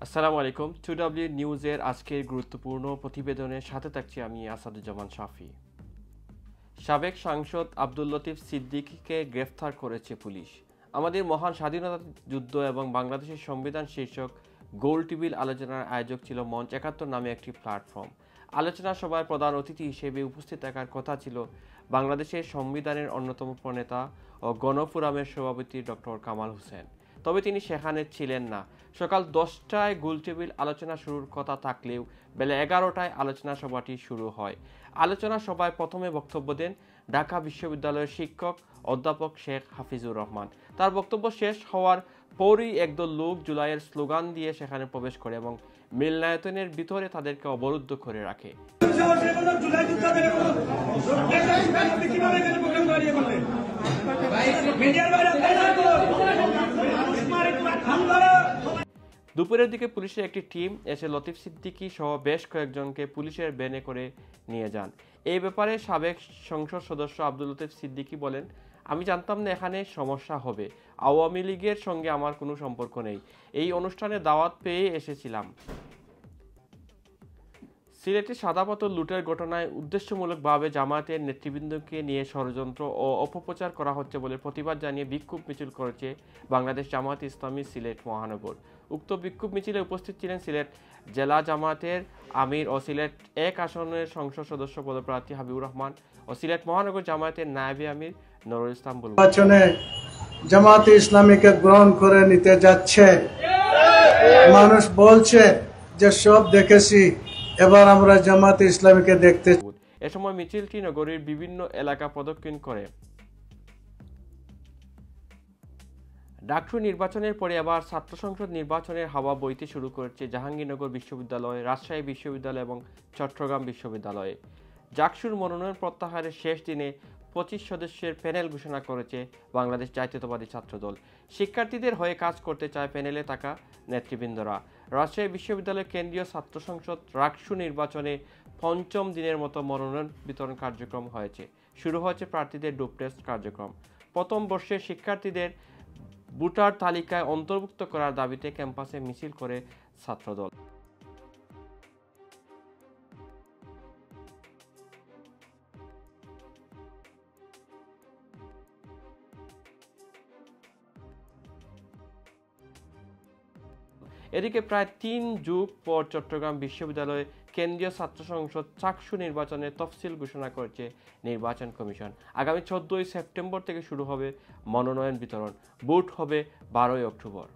আসসালামু আলাইকুম। 2W নিউজের আজকের গুরুত্বপূর্ণ প্রতিবেদনের সাথে থাকছি আমি আসাদুজ্জামান শাফি। সাবেক সাংসদ আব্দুল লতিফ সিদ্দিকীকে গ্রেফতার করেছে পুলিশ। আমাদের মহান স্বাধীনতা যুদ্ধ এবং বাংলাদেশের সংবিধান শীর্ষক গোল টেবিল আলোচনার আয়োজক ছিল মঞ্চ ৭১ নামে একটি প্ল্যাটফর্ম। আলোচনা সভায় প্রধান অতিথি হিসেবে উপস্থিত থাকার কথা ছিল বাংলাদেশের সংবিধানের অন্যতম প্রণেতা ও গণফোরামের সভাপতি ডক্টর কামাল হোসেন। তবে তিনি সেখানে ছিলেন না। সকাল 10টায় গোলটেবিল আলোচনা শুরুর কথা থাকলেও বেলা 11টায় আলোচনা সভাটি শুরু হয়। আলোচনা সভায় প্রথমে বক্তব্য দেন ঢাকা বিশ্ববিদ্যালয়ের শিক্ষক অধ্যাপক শেখ হাফিজুর রহমান। তার বক্তব্য শেষ হওয়ার পরই একদল লোক জুলাইয়ের স্লোগান দিয়ে সেখানে প্রবেশ করে এবং মিলনায়তনের ভিতরে তাদেরকে অবরুদ্ধ করে রাখে। দুপুরের দিকে পুলিশের একটি টিম এসে লতিফ সিদ্দিকী সহ বেশ কয়েকজনকে পুলিশের ভ্যানে করে নিয়ে যান। এই ব্যাপারে সাবেক সংসদ সদস্য আব্দুল লতিফ সিদ্দিকী বলেন, আমি জানতাম না এখানে সমস্যা হবে। আওয়ামী লীগের সঙ্গে আমার কোনো সম্পর্ক নেই। এই অনুষ্ঠানে দাওয়াত পেয়ে এসেছিলাম। সিলেটে সাদাপাথর লুটের ঘটনায় উদ্দেশ্যমূলকভাবে জামায়াতের নেতৃবৃন্দকে নিয়ে ষড়যন্ত্র ও অপপ্রচার করা হচ্ছে বলে প্রতিবাদ জানিয়ে বিক্ষোভ মিছিল করেছে বাংলাদেশ জামায়াত ইসলামী সিলেট মহানগর। উক্ত বিক্ষোভ মিছিলে উপস্থিত ছিলেন সিলেট জেলা জামায়াতের আমির ও সিলেট ১ আসনের সংসদ সদস্য পদপ্রার্থী হাবিবুর রহমান ও সিলেট মহানগর জামায়াতের নায়েবে আমির নুরুল ইসলাম বুলবুল। জামায়াতে ইসলামীকে গ্রহণ করে নিতে যাচ্ছে। মানুষ বলছে যে সব দেখেছি, এবার আমরা জামায়াতে ইসলামীকে দেখতে। এ সময় মিছিলটি নগরীর বিভিন্ন এলাকা প্রদক্ষিণ করে। ডাকসু নির্বাচনের পরে আবার ছাত্র সংসদ নির্বাচনের হাওয়া বইতে শুরু করেছে জাহাঙ্গীরনগর বিশ্ববিদ্যালয়, রাজশাহী বিশ্ববিদ্যালয় এবং চট্টগ্রাম বিশ্ববিদ্যালয়ে। ডাকসুর মনোনয়ন প্রত্যাহারের শেষ দিনে 25 সদস্যের প্যানেল ঘোষণা করেছে বাংলাদেশ জাতীয়তাবাদী ছাত্রদল। শিক্ষার্থীদের হয়ে কাজ করতে চায় প্যানেলে থাকা নেতৃবৃন্দরা। রাজশাহী বিশ্ববিদ্যালয় কেন্দ্রীয় ছাত্র সংসদ ডাকসু নির্বাচনে ৫ম দিনের মতো মনোনয়ন বিতরণ কার্যক্রম হয়েছে। শুরু হয়েছে প্রার্থীদের ডোপ টেস্ট কার্যক্রম। প্রথম বর্ষের শিক্ষার্থীদের ভোটার তালিকায় অন্তর্ভুক্ত করার দাবিতে ক্যাম্পাসে মিছিল করে ছাত্রদল। এদিকে প্রায় ৩ যুগ পর চট্টগ্রাম বিশ্ববিদ্যালয়ে কেন্দ্রীয় ছাত্র সংসদ চাকসু নির্বাচনের তফসিল ঘোষণা করেছে নির্বাচন কমিশন। আগামী ১৪ই সেপ্টেম্বর থেকে শুরু হবে মনোনয়ন বিতরণ। ভোট হবে ১২ই অক্টোবর।